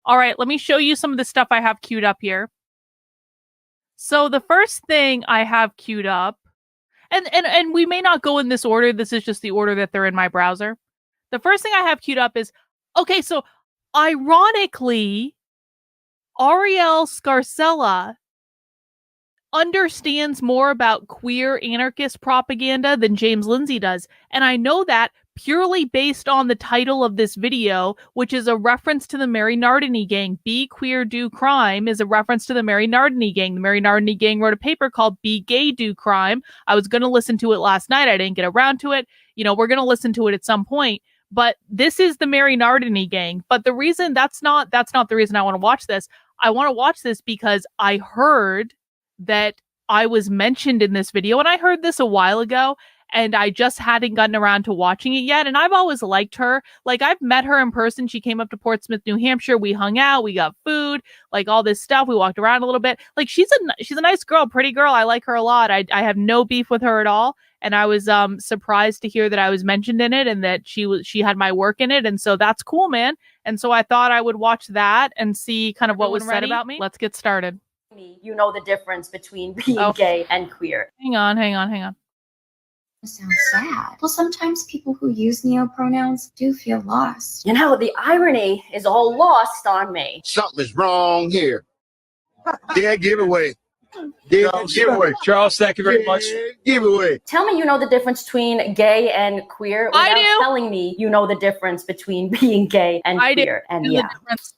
All right, let me show you some of the stuff I have queued up here. So the first thing I have queued up, and we may not go in this order. This is just the order that they're in my browser. The first thing I have queued up is, okay, so ironically, Arielle Scarcella understands more about queer anarchist propaganda than James Lindsay does. And I know that purely based on the title of this video, which is a reference to the Mary Nardini gang. Be Queer, Do Crime is a reference to the Mary Nardini gang. The Mary Nardini gang wrote a paper called Be Gay, Do Crime. I was going to listen to it last night. I didn't get around to it. You know, we're going to listen to it at some point. But this is the Mary Nardini gang. But the reason that's not the reason I want to watch this. I want to watch this because I heard that I was mentioned in this video, and I heard this a while ago, and I just hadn't gotten around to watching it yet. And I've always liked her. Like, I've met her in person. She came up to Portsmouth, New Hampshire. We hung out. We got food, like all this stuff. We walked around a little bit. Like, she's a nice girl, pretty girl. I like her a lot. I have no beef with her at all. And I was surprised to hear that I was mentioned in it and that she had my work in it. And so that's cool, man. And so I thought I would watch that and see kind of what was said about me. Let's get started. You know the difference between being gay and queer. Hang on. It sounds sad. Well, sometimes people who use neopronouns do feel lost. You know, the irony is all lost on me. Something's wrong here. Dead giveaway. Dead giveaway. Charles, thank you very much. Giveaway. Tell me you know the difference between gay and queer without I do. telling me you know the difference between being gay and I queer. do. And yeah,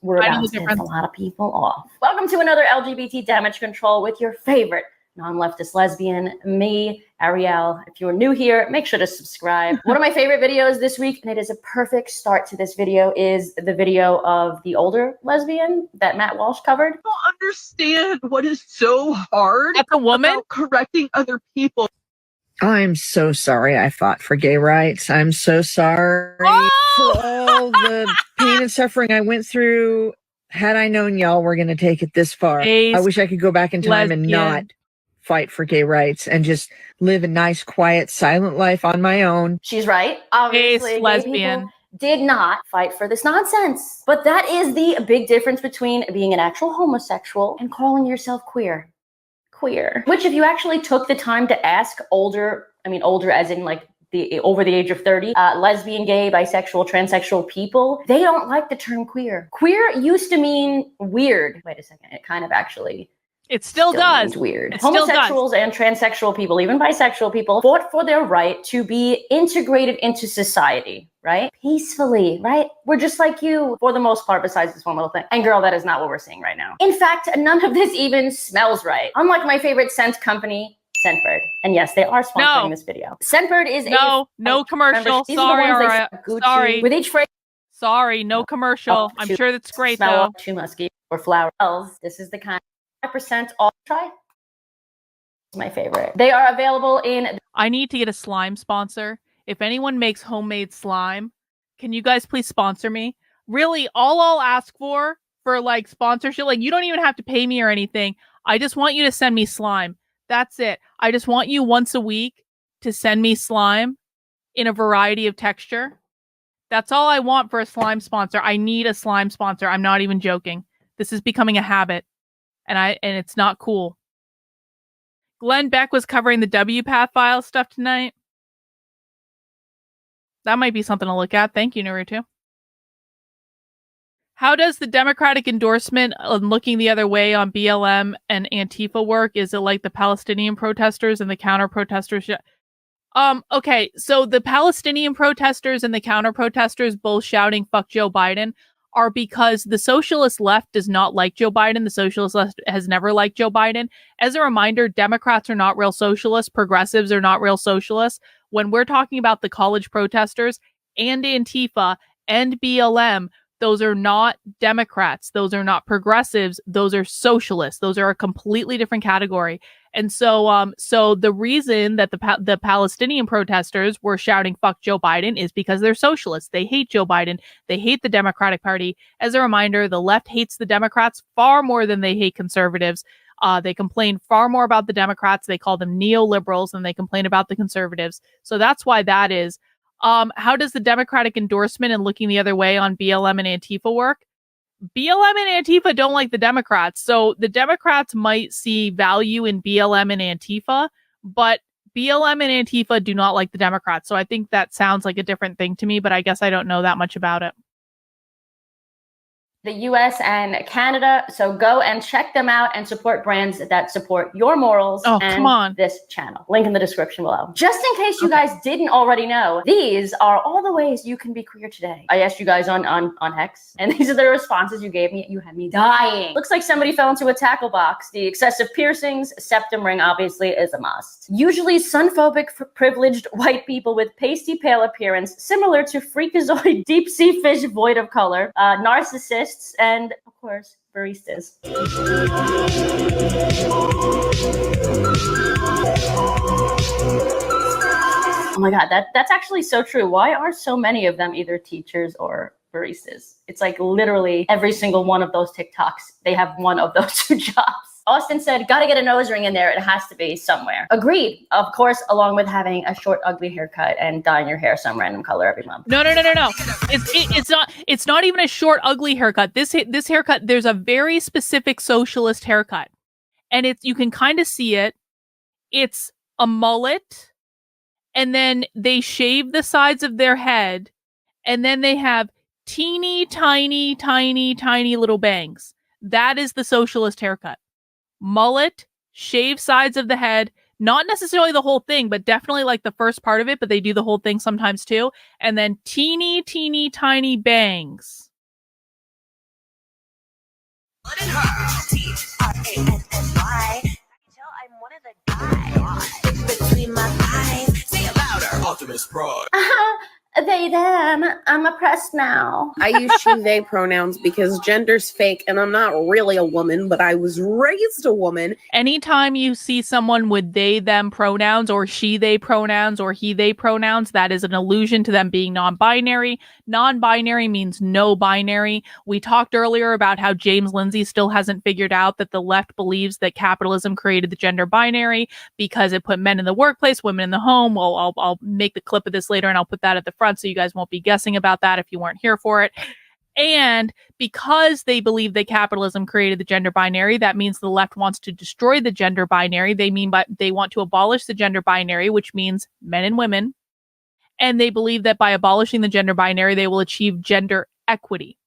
we're about to piss a lot of people off. Welcome to another LGBT Damage Control with your favorite non-leftist lesbian, me, Arielle. If you're new here, make sure to subscribe. One of my favorite videos this week, and it is a perfect start to this video, is the video of the older lesbian that Matt Walsh covered. I don't understand what is so hard That's a woman? about correcting other people. I'm so sorry I fought for gay rights. I'm so sorry for all the pain and suffering I went through. Had I known y'all were going to take it this far, I wish I could go back in time and not fight for gay rights and just live a nice, quiet, silent life on my own. She's right. Obviously, lesbian did not fight for this nonsense. But that is the big difference between being an actual homosexual and calling yourself queer. Queer. Which, if you actually took the time to ask older as in like over the age of 30, lesbian, gay, bisexual, transsexual people, they don't like the term queer. Queer used to mean weird. Wait a second. It kind of actually... It still does. Means weird. It Homosexuals and transsexual people, even bisexual people, fought for their right to be integrated into society, right? Peacefully, right? We're just like you for the most part, besides this one little thing. And girl, that is not what we're seeing right now. In fact, none of this even smells right. Unlike my favorite scent company, Scentbird. And yes, they are sponsoring this video. Scentbird is no commercial. Sorry. With each phrase. Sorry, no commercial. I'm sure that's great though. Too musky or flowers. This is the kind. 5% off. Try. My favorite. They are available in. I need to get a slime sponsor. If anyone makes homemade slime, can you guys please sponsor me? Really, all I'll ask for like sponsorship, like you don't even have to pay me or anything. I just want you to send me slime. That's it. I just want you once a week to send me slime in a variety of texture. That's all I want for a slime sponsor. I need a slime sponsor. I'm not even joking. This is becoming a habit. And it's not cool. Glenn Beck was covering the WPATH file stuff tonight. That might be something to look at. Thank you, Naruto. How does the Democratic endorsement on looking the other way on BLM and Antifa work? Is it like the Palestinian protesters and the counter protesters? Okay, so the Palestinian protesters and the counter protesters both shouting "fuck Joe Biden" are because the socialist left does not like Joe Biden. The socialist left has never liked Joe Biden. As a reminder, Democrats are not real socialists. Progressives are not real socialists. When we're talking about the college protesters and Antifa and BLM, those are not Democrats. Those are not progressives. Those are socialists. Those are a completely different category. And so, so the reason that the Palestinian protesters were shouting "fuck Joe Biden" is because they're socialists. They hate Joe Biden. They hate the Democratic Party. As a reminder, the left hates the Democrats far more than they hate conservatives. They complain far more about the Democrats. They call them neoliberals, and they complain about the conservatives. So that's why that is. How does the Democratic endorsement and looking the other way on BLM and Antifa work? BLM and Antifa don't like the Democrats. So the Democrats might see value in BLM and Antifa, but BLM and Antifa do not like the Democrats. So I think that sounds like a different thing to me, but I guess I don't know that much about it. The US and Canada. So go and check them out and support brands that support your morals and this channel. Link in the description below. Just in case you guys didn't already know, these are all the ways you can be queer today. I asked you guys on Hex, and these are the responses you gave me. You had me dying. Looks like somebody fell into a tackle box. The excessive piercings, septum ring obviously is a must. Usually sunphobic privileged white people with pasty pale appearance, similar to freakazoid deep sea fish void of color, narcissists, and of course baristas. Oh my god, that's actually so true. Why are so many of them either teachers or baristas? It's like literally every single one of those TikToks, they have one of those two jobs. Austin said, gotta get a nose ring in there. It has to be somewhere. Agreed. Of course, along with having a short, ugly haircut and dyeing your hair some random color every month. No. It's not even a short, ugly haircut. This haircut, there's a very specific socialist haircut. And you can kind of see it. It's a mullet. And then they shave the sides of their head. And then they have teeny, tiny, tiny, tiny little bangs. That is the socialist haircut. Mullet, shave sides of the head, not necessarily the whole thing, but definitely like the first part of it, but they do the whole thing sometimes too. And then teeny, teeny, tiny bangs. They, them, I'm oppressed now. I use she, they pronouns because gender's fake and I'm not really a woman, but I was raised a woman. Anytime you see someone with they, them pronouns or she, they pronouns or he, they pronouns, that is an allusion to them being non-binary. Non-binary means no binary. We talked earlier about how James Lindsay still hasn't figured out that the left believes that capitalism created the gender binary because it put men in the workplace, women in the home. Well, I'll make the clip of this later and I'll put that at the front so you guys won't be guessing about that if you weren't here for it. And because they believe that capitalism created the gender binary, that means the left wants to destroy the gender binary. They want to abolish the gender binary, which means men and women. And they believe that by abolishing the gender binary, they will achieve gender equity.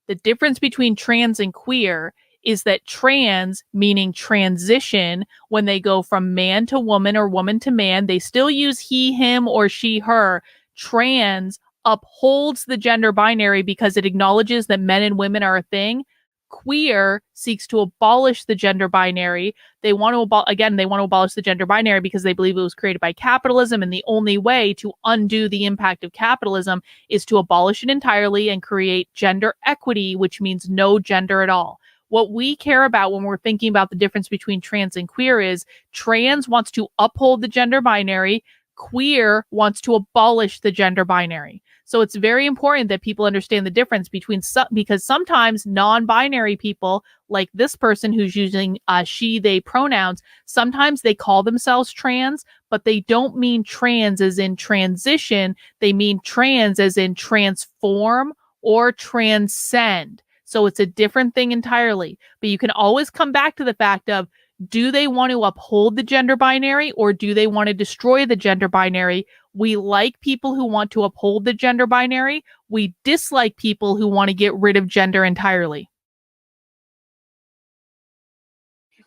The difference between trans and queer is that trans, meaning transition, when they go from man to woman or woman to man, they still use he, him, or she, her. Trans upholds the gender binary because it acknowledges that men and women are a thing. Queer seeks to abolish the gender binary. They want to abolish the gender binary because they believe it was created by capitalism, and the only way to undo the impact of capitalism is to abolish it entirely and create gender equity, which means no gender at all. What we care about when we're thinking about the difference between trans and queer is trans wants to uphold the gender binary. Queer wants to abolish the gender binary. So it's very important that people understand the difference between because sometimes non-binary people, like this person who's using she, they pronouns, sometimes they call themselves trans, but they don't mean trans as in transition. They mean trans as in transform or transcend. So it's a different thing entirely. But you can always come back to the fact of, do they want to uphold the gender binary or do they want to destroy the gender binary? We like people who want to uphold the gender binary. We dislike people who want to get rid of gender entirely.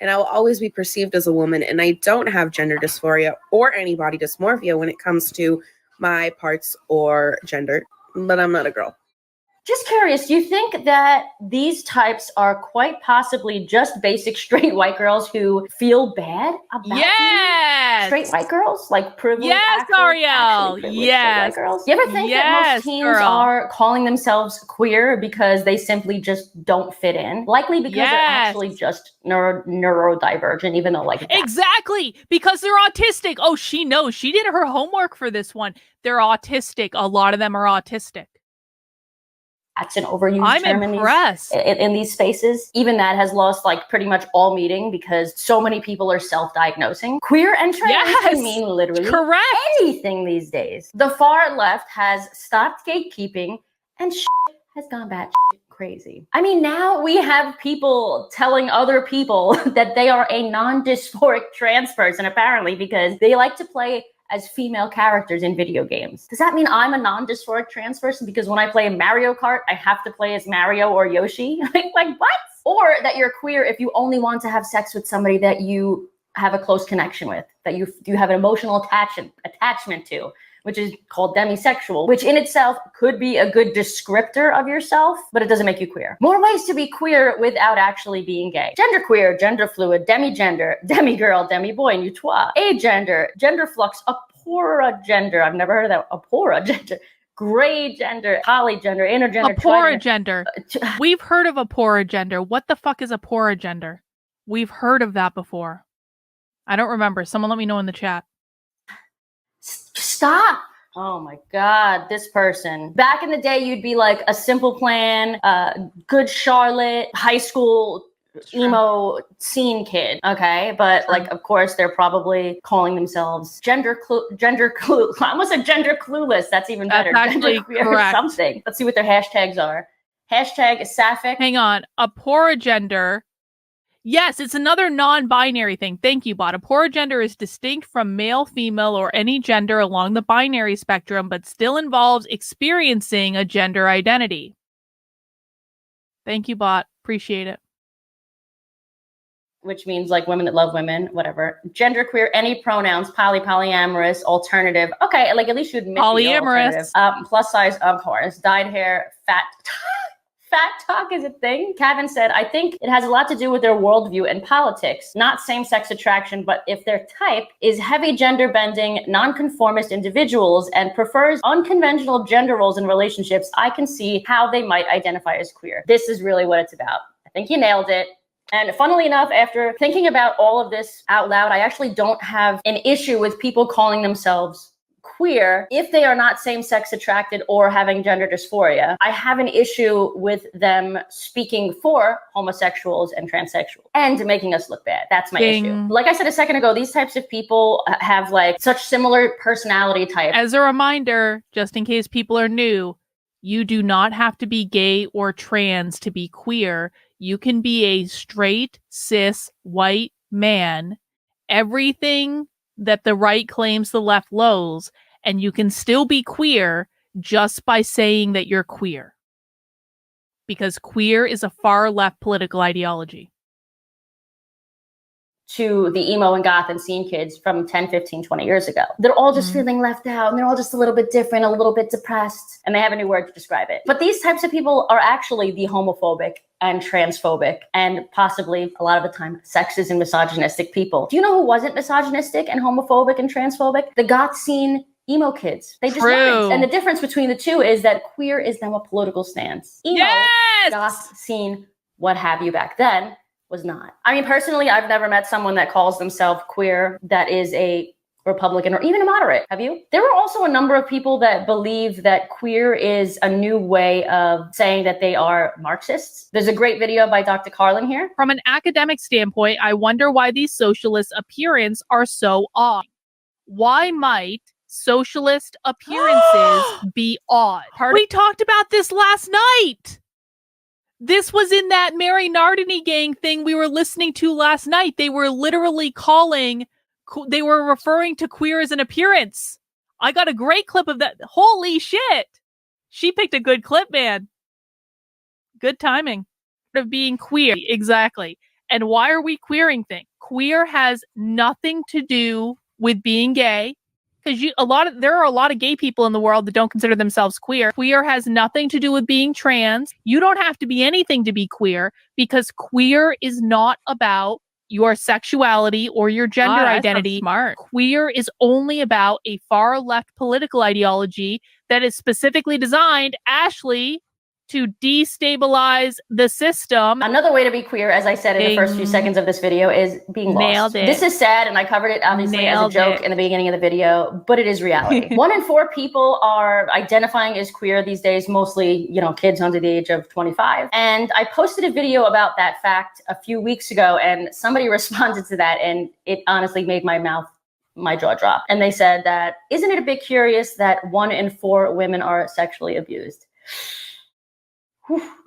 And I will always be perceived as a woman, and I don't have gender dysphoria or any body dysmorphia when it comes to my parts or gender, but I'm not a girl. Just curious, do you think that these types are quite possibly just basic straight white girls who feel bad about being straight white girls? Like privileged, yes, Arielle. Yes. White girls? You ever think that most teens are calling themselves queer because they simply just don't fit in? Likely because they're actually just neurodivergent, even though Exactly, because they're autistic. Oh, she knows. She did her homework for this one. They're autistic. A lot of them are autistic. That's an overused term in these spaces. Even that has lost pretty much all meaning because so many people are self-diagnosing. Queer and trans can mean literally anything these days. The far left has stopped gatekeeping and has gone batshit crazy. I mean, now we have people telling other people that they are a non-dysphoric trans person, apparently, because they like to play as female characters in video games. Does that mean I'm a non-dysphoric trans person because when I play Mario Kart, I have to play as Mario or Yoshi? Like what? Or that you're queer if you only want to have sex with somebody that you have a close connection with, that you have an emotional attachment to, which is called demisexual, which in itself could be a good descriptor of yourself, but it doesn't make you queer. More ways to be queer without actually being gay. Genderqueer, gender fluid, demigender, demigirl, demiboy, nutoi, agender, gender flux, apora gender. I've never heard of that. Apora gender. Gray gender, polygender, intergender, Apora gender. We've heard of apora gender. What the fuck is apora gender? We've heard of that before. I don't remember. Someone let me know in the chat. Stop. Oh my God, this person. Back in the day, you'd be like a Simple Plan, good Charlotte, high school emo scene kid, okay? But like, of course, they're probably calling themselves gender clueless. I almost said gender clueless. That's even better. That's actually Genderqueer correct. or something. Let's see what their hashtags are. Hashtag sapphic. Hang on. Apora gender. Yes, it's another non-binary thing. Thank you, bot. Apora gender is distinct from male, female, or any gender along the binary spectrum, but still involves experiencing a gender identity. Thank you, bot. Appreciate it. Which means like women that love women, whatever. Genderqueer, any pronouns, polyamorous, alternative. Okay, like at least you admit Polyamorous. Plus size, of course. Dyed hair, fat. Fat talk is a thing. Kevin said, I think it has a lot to do with their worldview and politics, not same-sex attraction, but if their type is heavy gender-bending, nonconformist individuals and prefers unconventional gender roles in relationships, I can see how they might identify as queer. This is really what it's about. I think you nailed it. And funnily enough, after thinking about all of this out loud, I actually don't have an issue with people calling themselves queer if they are not same-sex attracted or having gender dysphoria. I have an issue with them speaking for homosexuals and transsexuals and making us look bad. That's my issue. Like I said a second ago, these types of people have like such similar personality types. As a reminder, just in case people are new, you do not have to be gay or trans to be queer. You can be a straight, cis, white man. Everything that the right claims the left loathes, and you can still be queer just by saying that you're queer. Because queer is a far left political ideology. To the emo and goth and scene kids from 10, 15, 20 years ago. They're all just feeling left out and they're all just a little bit different, a little bit depressed, and they have a new word to describe it. But these types of people are actually the homophobic and transphobic and possibly a lot of the time sexist and misogynistic people. Do you know who wasn't misogynistic and homophobic and transphobic? The goth scene emo kids. They just weren't. And the difference between the two is that queer is now a political stance. Emo, goth scene, what have you back then was not. I mean, personally, I've never met someone that calls themselves queer that is a Republican or even a moderate. Have you? There are also a number of people that believe that queer is a new way of saying that they are Marxists. There's a great video by Dr. Carlin here. From an academic standpoint, I wonder why these socialist appearances are so odd. Why might socialist appearances be odd? We talked about this last night. This was in that Mary Nardini gang thing we were listening to last night. They were literally they were referring to queer as an appearance. I got a great clip of that. Holy shit. She picked a good clip, man. Good timing. Of being queer. Exactly. And why are we queering things? Queer has nothing to do with being gay. Because there are a lot of gay people in the world that don't consider themselves queer. Queer has nothing to do with being trans. You don't have to be anything to be queer because queer is not about your sexuality or your gender identity. Smart. Queer is only about a far left political ideology that is specifically designed, Ashley, to destabilize the system. Another way to be queer, as I said in the first few seconds of this video, is being lost. Nailed it. This is sad, and I covered it obviously as a joke in the beginning of the video, but it is reality. 1 in 4 people are identifying as queer these days, mostly, kids under the age of 25. And I posted a video about that fact a few weeks ago, and somebody responded to that, and it honestly made my jaw drop. And they said that, isn't it a bit curious that 1 in 4 women are sexually abused?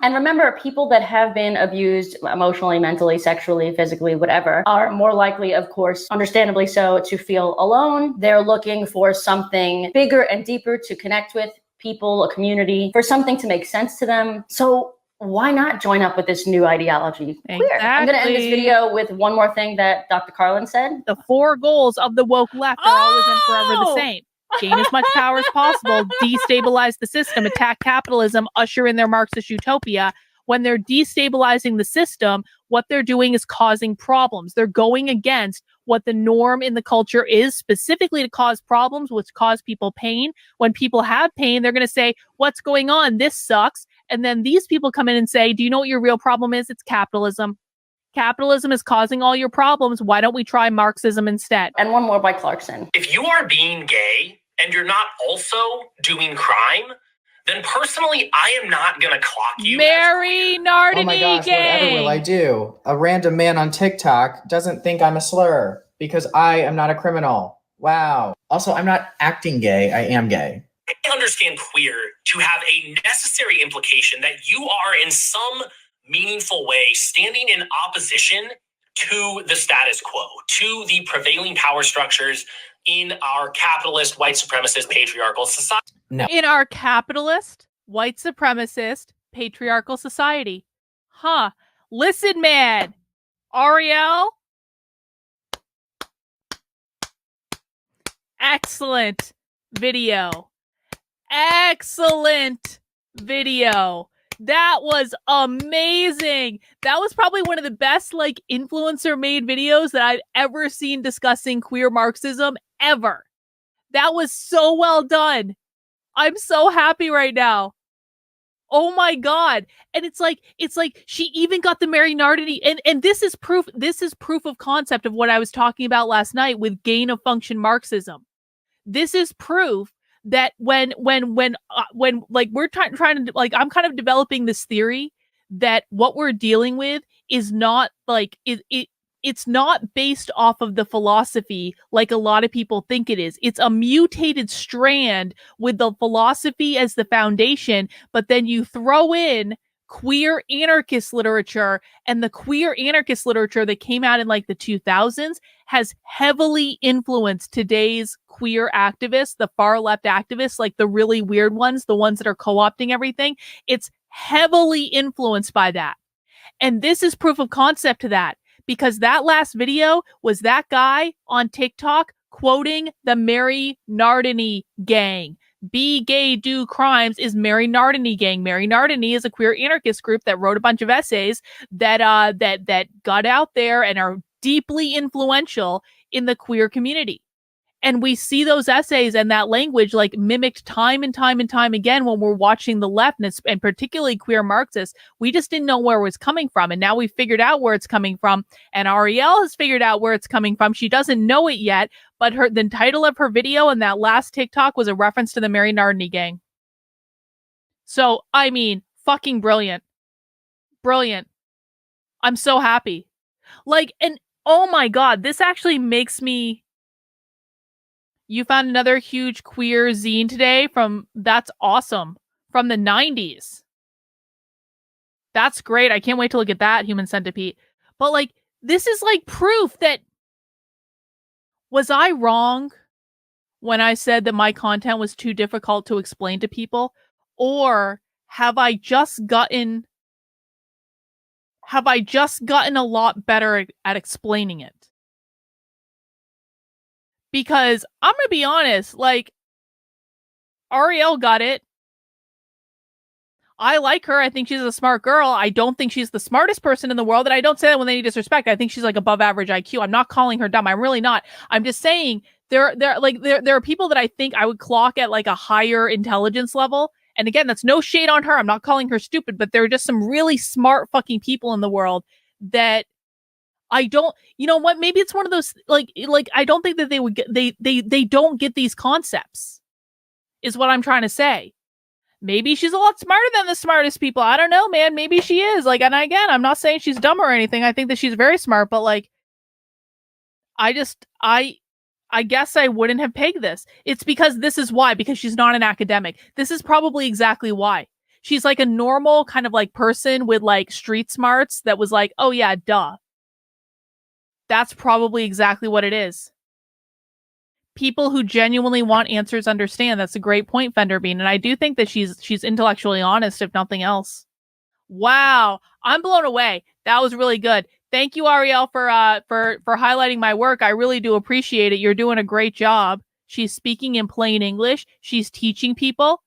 And remember, people that have been abused emotionally, mentally, sexually, physically, whatever, are more likely, of course, understandably so, to feel alone. They're looking for something bigger and deeper to connect with, people, a community, for something to make sense to them. So why not join up with this new ideology? Queer. I'm going to end this video with one more thing that Dr. Carlin said. The 4 goals of the woke left are always and forever the same. Gain as much power as possible, destabilize the system, attack capitalism, usher in their Marxist utopia. When they're destabilizing the system, what they're doing is causing problems. They're going against what the norm in the culture is, specifically to cause problems, which cause people pain. When people have pain, they're going to say, what's going on? This sucks. And then these people come in and say, do you know what your real problem is? It's capitalism. Capitalism is causing all your problems. Why don't we try Marxism instead? And one more by Clarkson. If you are being gay and you're not also doing crime, then personally, I am not going to clock you. Mary Nardini Oh my gosh, gang. whatever will I do? A random man on TikTok doesn't think I'm a slur because I am not a criminal. Wow. Also, I'm not acting gay. I am gay. I understand queer to have a necessary implication that you are in some meaningful way standing in opposition to the status quo, to the prevailing power structures in our capitalist, white supremacist, patriarchal society. No. In our capitalist, white supremacist, patriarchal society. Huh. Listen, man. Arielle. Excellent video. Excellent video. That was amazing. That was probably one of the best influencer made videos that I've ever seen discussing queer Marxism ever. That was so well done. I'm so happy right now. Oh my God. And it's like she even got the Mary Nardini, and this is proof of concept of what I was talking about last night with gain of function Marxism. This is proof that when we're trying to I'm kind of developing this theory that what we're dealing with is not it's not based off of the philosophy like a lot of people think it is. It's a mutated strand with the philosophy as the foundation, but then you throw in queer anarchist literature, and the queer anarchist literature that came out in the 2000s has heavily influenced today's queer activists, the far left activists, the really weird ones, the ones that are co-opting everything. It's heavily influenced by that. And this is proof of concept to that, because that last video was that guy on TikTok quoting the Mary Nardini gang. Be gay, do crimes is Mary Nardini gang. Mary Nardini is a queer anarchist group that wrote a bunch of essays that got out there and are deeply influential in the queer community. And we see those essays and that language mimicked time and time and time again when we're watching the left, and particularly queer Marxists. We just didn't know where it was coming from. And now we figured out where it's coming from. And Arielle has figured out where it's coming from. She doesn't know it yet, but the title of her video and that last TikTok was a reference to the Mary Nardini gang. So, I mean, fucking brilliant. Brilliant. I'm so happy. And oh my God, this actually makes me... You found another huge queer zine today that's awesome. From the 90s. That's great. I can't wait to look at that, Human Centipede. But this is proof that, was I wrong when I said that my content was too difficult to explain to people? Or have I just gotten a lot better at explaining it? Because I'm going to be honest, Arielle got it. I like her. I think she's a smart girl. I don't think she's the smartest person in the world. And I don't say that with any disrespect. I think she's above average IQ. I'm not calling her dumb. I'm really not. I'm just saying there are people that I think I would clock at a higher intelligence level. And again, that's no shade on her. I'm not calling her stupid, but there are just some really smart fucking people in the world that I don't, you know what? Maybe it's one of those, I don't think that they would get, they don't get these concepts, is what I'm trying to say. Maybe she's a lot smarter than the smartest people. I don't know, man. Maybe she is. And again, I'm not saying she's dumb or anything. I think that she's very smart, but I guess I wouldn't have pegged this. It's because this is why, because she's not an academic. This is probably exactly why. She's like a normal kind of like person with like street smarts that was like, oh yeah, duh. That's probably exactly what it is. People who genuinely want answers understand. That's a great point, Fenderbean. And I do think that she's intellectually honest, if nothing else. Wow. I'm blown away. That was really good. Thank you, Arielle, for highlighting my work. I really do appreciate it. You're doing a great job. She's speaking in plain English. She's teaching people.